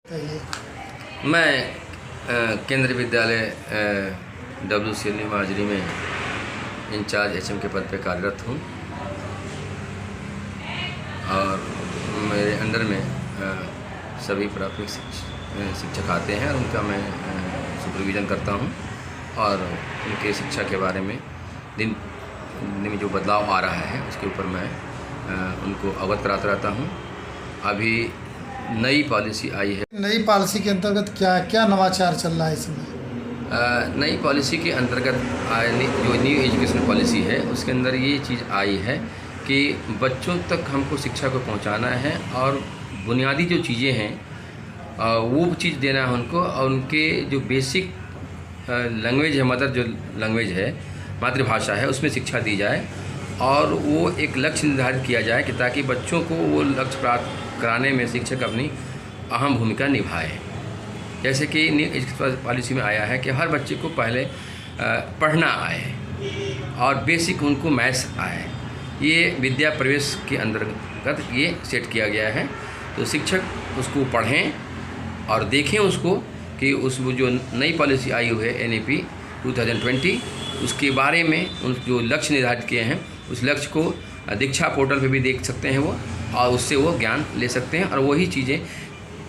मैं केंद्रीय विद्यालय WCL माजरी में इंचार्ज HM के पद पर कार्यरत हूँ और मेरे अंडर में सभी प्राथमिक शिक्षक आते हैं और उनका मैं सुपरविज़न करता हूँ और उनके शिक्षा के बारे में दिन में जो बदलाव आ रहा है उसके ऊपर मैं उनको अवगत कराता रहता हूँ। अभी नई पॉलिसी आई है। नई पॉलिसी के अंतर्गत क्या नवाचार चल रहा है इसमें? नई पॉलिसी के अंतर्गत जो न्यू एजुकेशन पॉलिसी है उसके अंदर ये चीज़ आई है कि बच्चों तक हमको शिक्षा को पहुंचाना है और बुनियादी जो चीज़ें हैं वो चीज़ देना है उनको और उनके जो बेसिक लैंग्वेज है, मदर जो लैंग्वेज है, मातृभाषा है, उसमें शिक्षा दी जाए और वो एक लक्ष्य निर्धारित किया जाए कि ताकि बच्चों को वो लक्ष्य प्राप्त कराने में शिक्षक अपनी अहम भूमिका निभाए। जैसे कि न्यू एजुकेशन पॉलिसी में आया है कि हर बच्चे को पहले पढ़ना आए और बेसिक उनको मैथ्स आए। ये विद्या प्रवेश के अंतर्गत ये सेट किया गया है। तो शिक्षक उसको पढ़ें और देखें उसको कि उस जो नई पॉलिसी आई हुई है NEP 2020 उसके बारे में उन जो लक्ष्य निर्धारित किए हैं उस लक्ष्य को दीक्षा पोर्टल पे भी देख सकते हैं वो और उससे वो ज्ञान ले सकते हैं और वही चीज़ें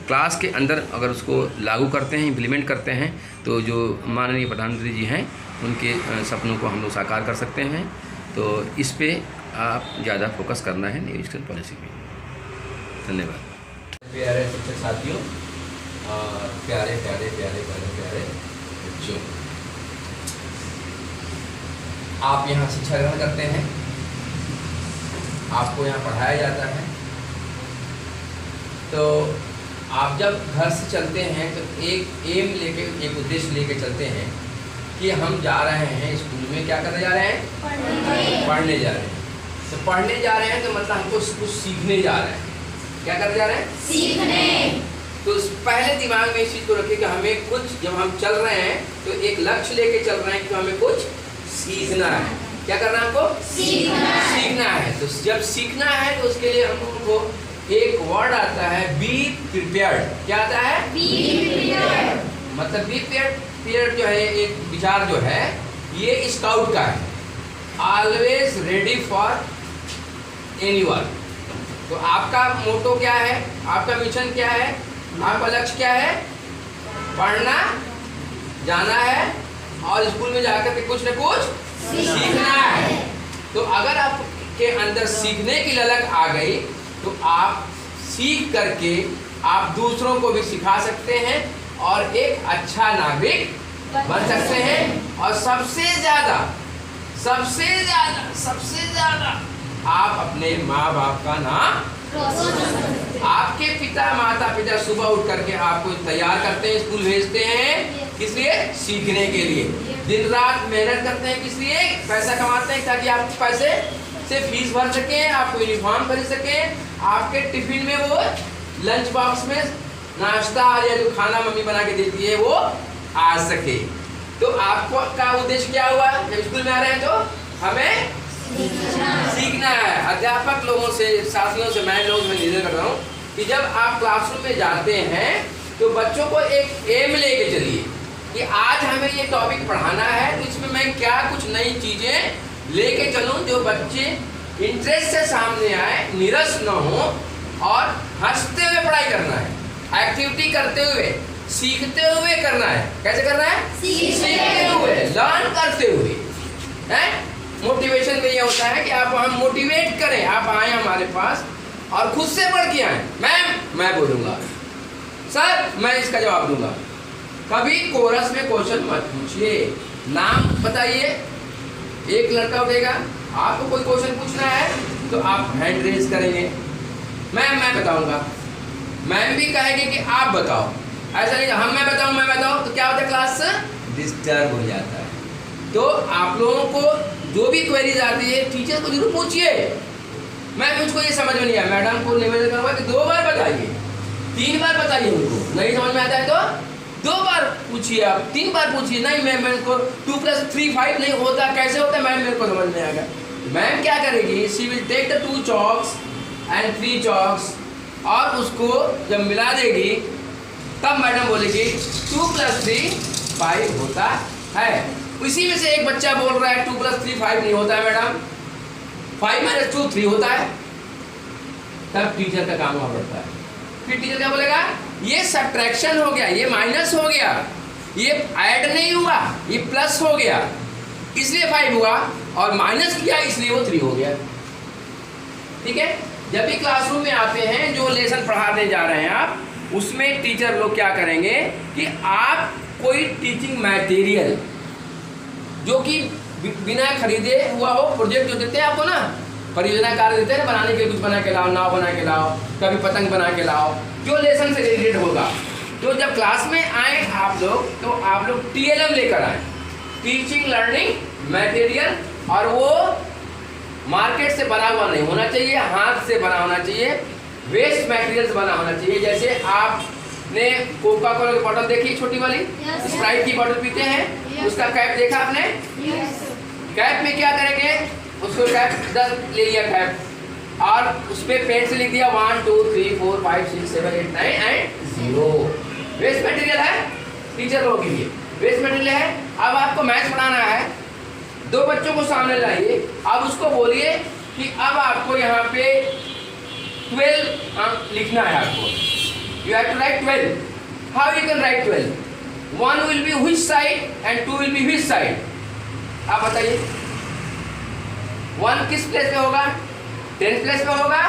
क्लास के अंदर अगर उसको लागू करते हैं, इम्प्लीमेंट करते हैं तो जो माननीय प्रधानमंत्री जी हैं उनके सपनों को हम लोग साकार कर सकते हैं। तो इस पे आप ज़्यादा फोकस करना है न्यू एजुकेशन पॉलिसी में। धन्यवाद। प्यारे शिक्षक साथियों और प्यारे बच्चों, आप यहाँ शिक्षा ग्रहण करते हैं, आपको यहाँ पढ़ाया जाता है। तो आप जब घर से चलते हैं तो एक एम लेके, एक उद्देश्य लेके चलते हैं कि हम जा रहे हैं स्कूल में। क्या करने जा रहे हैं? पढ़ने जा रहे हैं। तो पढ़ने जा रहे हैं तो मतलब हमको कुछ सीखने जा रहे हैं। क्या करने जा रहे हैं? सीखने। तो पहले दिमाग में इस चीज़ को रखिए कि हमें कुछ, जब हम चल रहे हैं तो एक लक्ष्य लेके चल रहे हैं कि हमें कुछ सीखना है। क्या करना है हमको? सीखना है। तो जब सीखना है तो उसके लिए हमको एक वर्ड आता है बी प्रिपेयर्ड। क्या आता है? Be prepared. मतलब बी प्रिपेयर्ड जो है, एक विचार जो है ये स्काउट का है, ऑलवेज रेडी फॉर एनीवन। तो आपका मोटो क्या है, आपका मिशन क्या है, आपका लक्ष्य क्या है? पढ़ना, जाना है और स्कूल में जाकर के कुछ न कुछ सीखना है। तो अगर आपके अंदर सीखने की ललक आ गई तो आप सीख करके आप दूसरों को भी सिखा सकते हैं और एक अच्छा नागरिक बन सकते हैं। और सबसे ज्यादा आप अपने माँ बाप का नाम, आपके माता पिता सुबह उठ करके आपको तैयार करते हैं, स्कूल भेजते हैं, किस लिए? सीखने के लिए। दिन रात मेहनत करते हैं, किस लिए? पैसा कमाते हैं ताकि आप पैसे से फीस भर सकें, आपको यूनिफॉर्म खरीद सकें, आपके टिफिन में वो लंच बॉक्स में नाश्ता या जो खाना मम्मी बना के देती है वो आ सके। तो आपको का उद्देश्य क्या हुआ? जब स्कूल में आ रहे हैं तो हमें सीखना है। अध्यापक लोगों से, साथियों से, मैं लोगों से निवेदन कर रहा हूँ कि जब आप क्लासरूम में जाते हैं तो बच्चों को एक एम लेके चलिए कि आज हमें ये टॉपिक पढ़ाना है तो इसमें मैं क्या कुछ नई चीज़ें लेके चलूँ जो बच्चे इंटरेस्ट से सामने आए, निरस न हो और हंसते हुए पढ़ाई करना है, एक्टिविटी करते हुए, सीखते हुए करना है। कैसे करना है? सीखते हुए, लर्न करते हुए। है मोटिवेशन में ये होता है कि आप हम मोटिवेट करें, आप आए हमारे पास और खुद से पढ़ के आए। मैम मैं बोलूँगा, सर मैं इसका जवाब दूंगा। कभी कोरस में क्वेश्चन मत पूछिए, नाम बताइए। एक लड़का उठेगा, आपको कोई क्वेश्चन पूछना है तो आप हैंड रेज करेंगे, मैम मैं बताऊंगा। मैम भी कहेंगे कि आप बताओ। ऐसा नहीं हम मैं बताऊं तो क्या होता है? क्लास डिस्टर्ब हो जाता है। तो आप लोगों को जो भी क्वेरीज आती है टीचर को जरूर पूछिए। मैं मुझको ये समझ में नहीं आया, मैडम को निवेदन करूँगा कि 2 बार बताइए, 3 बार बताइए। उनको नहीं समझ में आता है तो 2 बार पूछिए, आप 3 बार पूछिए। नहीं मैम मेरे को 2 + 3 5 नहीं होता, कैसे होता है मैम मेरे को समझ में आएगा। मैम क्या करेगी? She will take the 2 chalks and 3 chalks और उसको जब मिला देगी तब मैडम बोलेगी 2 + 3 5 होता है। इसी में से एक बच्चा बोल रहा है 2 + 3 5 नहीं होता है मैडम, 5 - 2 3 होता है। तब टीचर का काम हुआ पड़ता है। फिर टीचर क्या बोलेगा, ये सब्ट्रैक्शन हो गया, ये माइनस हो गया, ये ऐड नहीं हुआ, ये प्लस हो गया, इसलिए 5 हुआ, और माइनस किया इसलिए वो 3 हो गया। ठीक है। जब भी क्लासरूम में आते हैं, जो लेसन पढ़ाने जा रहे हैं आप, उसमें टीचर लोग क्या करेंगे कि आप कोई टीचिंग मटेरियल जो कि बिना खरीदे हुआ हो, प्रोजेक्ट जो देते हैं आपको ना, परियोजना कार्य देते हैं बनाने के लिए, कुछ बना के लाओ, नाव बना के लाओ, कभी पतंग बना के लाओ, जो लेसन से रिलेटेड होगा। तो जब क्लास में आए आप लोग, तो आप लोग TLM लेकर आए, टीचिंग लर्निंग मटेरियल, और वो मार्केट से बना हुआ नहीं होना चाहिए, हाथ से बना होना चाहिए, वेस्ट मटेरियल से बना होना चाहिए। जैसे आपने कोका कोला की बोतल देखी छोटी वाली, स्प्राइट की बोतल पीते हैं, उसका कैप देखा आपने? कैप में क्या करेंगे, उसको कैप 10 ले लिया कैप, और उस पर पेन से लिख दिया 1 2 3 4 5 6 7 8 9 एंड 0। वेस्ट मटेरियल है टीचर लोगों के लिए, वेस्ट मटेरियल है। अब आपको मैथ्स पढ़ाना है, 2 बच्चों को सामने लाइए, अब उसको बोलिए कि अब आपको यहाँ पे 12 लिखना है आपको, you have to write 12। How you can write 12? 1 will be which side and 2 will be which side? आप बताइए, 1 किस प्लेस पे होगा, 10th प्लेस पे होगा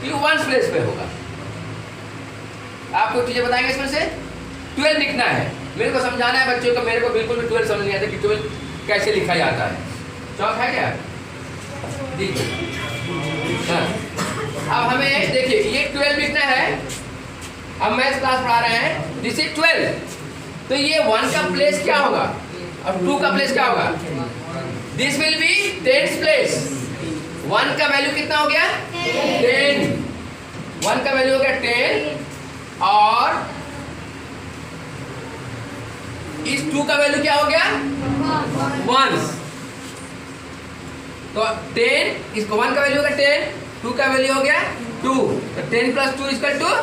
कि 1st प्लेस पे होगा? आपको टीचर बताएंगे इसमें से 12 लिखना है। मेरे को समझाना है बच्चों को, मेरे को बिल्कुल भी 12 समझ नहीं आता कि 12 कैसे लिखा जाता है। चौक है क्या? देखिए, हाँ। अब हमें देखिए, ये 12 लिखना है। अब मैथ्स क्लास पढ़ा रहे हैं, दिस इज 12, तो ये 1 का प्लेस क्या होगा और 2 का प्लेस क्या होगा? This will be 10th place. 1 का वैल्यू कितना हो गया? 10। 1 का वैल्यू हो गया 10, और इस 2 का वैल्यू क्या हो गया? 1। तो 10, इसको 1 का वैल्यू हो गया 10, 2 का वैल्यू हो गया 2, तो 10 + 2 = 12।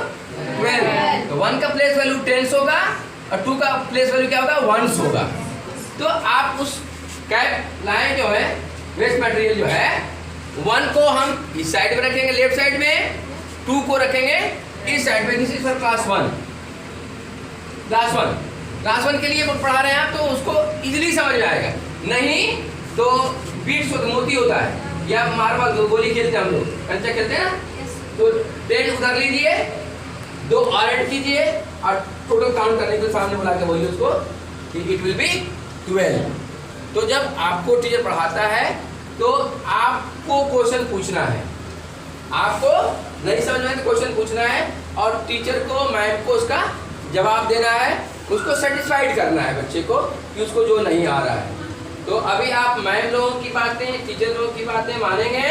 तो 1 का प्लेस वैल्यू 10 होगा, और 2 का प्लेस वैल्यू क्या होगा? 1 होगा। तो आप उस कैप लाइन जो है, वेस्ट मटेरियल जो है, 1 को हम इस साइड में रखेंगे, लेफ्ट साइड में, 2 को रखेंगे इस साइड में। This is for class 1। Class 1 के लिए पढ़ा रहे हैं आप, तो उसको इजीली समझ में आएगा। नहीं तो बीट्स मोती होता है, या मार्बल गोली खेलते हैं हम लोग, कंचा खेलते हैं ना, तो 10 उधर लीजिए, 2 और ऐड कीजिए, और टोटल काउंट करने के सामने बुला के बोलिए उसको कि इट विल बी 12। तो जब आपको टीचर पढ़ाता है, तो आपको क्वेश्चन पूछना है, आपको नहीं समझ में तो क्वेश्चन पूछना है, और टीचर को, मैम को उसका जवाब देना है, उसको सेटिस्फाइड करना है बच्चे को कि उसको जो नहीं आ रहा है। तो अभी आप मैम लोगों की बातें, टीचर लोगों की बातें मानेंगे?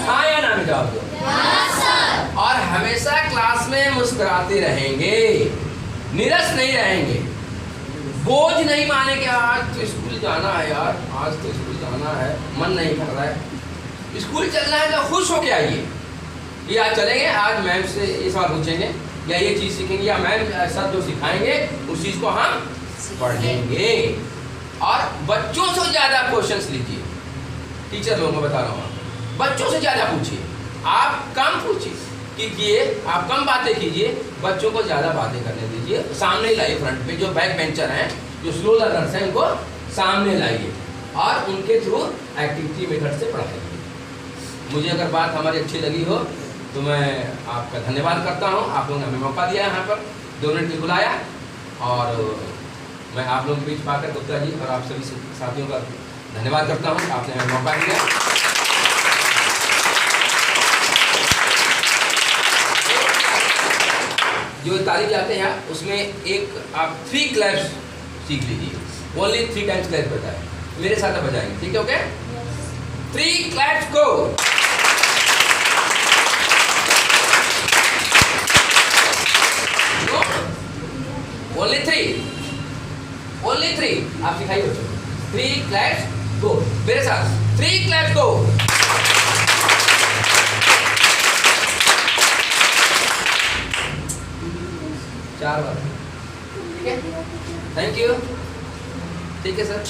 हाँ या ना में जवाब दो। और हमेशा क्लास में मुस्कुराते रहेंगे, निरस नहीं रहेंगे, बोझ नहीं मानेंगे। आज तो स्कूल जाना है यार, आज तो स्कूल जाना है, मन नहीं कर रहा है। स्कूल चलना है तो खुश होके आइए, ये आज चलेंगे, आज मैम से ये सवाल पूछेंगे, या ये चीज़ सीखेंगे, या मैम सब जो सिखाएंगे उस चीज़ को हम पढ़ेंगे। और बच्चों से ज़्यादा क्वेश्चंस लीजिए, टीचर लोगों को बता रहा हूँ, बच्चों से ज़्यादा पूछिए, आप कम पूछिए कीजिए, आप कम बातें कीजिए, बच्चों को ज़्यादा बातें करने दीजिए। सामने लाइए, फ्रंट पे जो बैक बेंचर हैं, जो स्लो लर्नर्स हैं, उनको सामने लाइए, और उनके थ्रू एक्टिविटी मेथड से पढ़ाइए। मुझे अगर बात हमारी अच्छी लगी हो तो मैं आपका धन्यवाद करता हूँ। आप लोगों ने हमें मौका दिया यहाँ पर, 2 मिनट के बुलाया, और मैं आप लोगों के बीच पाकर गुप्ता जी और आप सभी साथियों का धन्यवाद करता हूँ, आपने हमें मौका दिया। जो तारीफ जाते हैं उसमें एक आप 3 क्लैप्स सीख लीजिए, ओनली 3 टाइम्स क्लैप बताए, मेरे साथ आप बजाएंगे, ठीक है? ओके, 3 क्लैप्स को। ओनली 3 आप सिखाइए बच्चों को। 3 क्लैप्स गो, मेरे साथ 3 क्लैप्स गो। 4 बार। ठीक है, थैंक यू। ठीक है सर।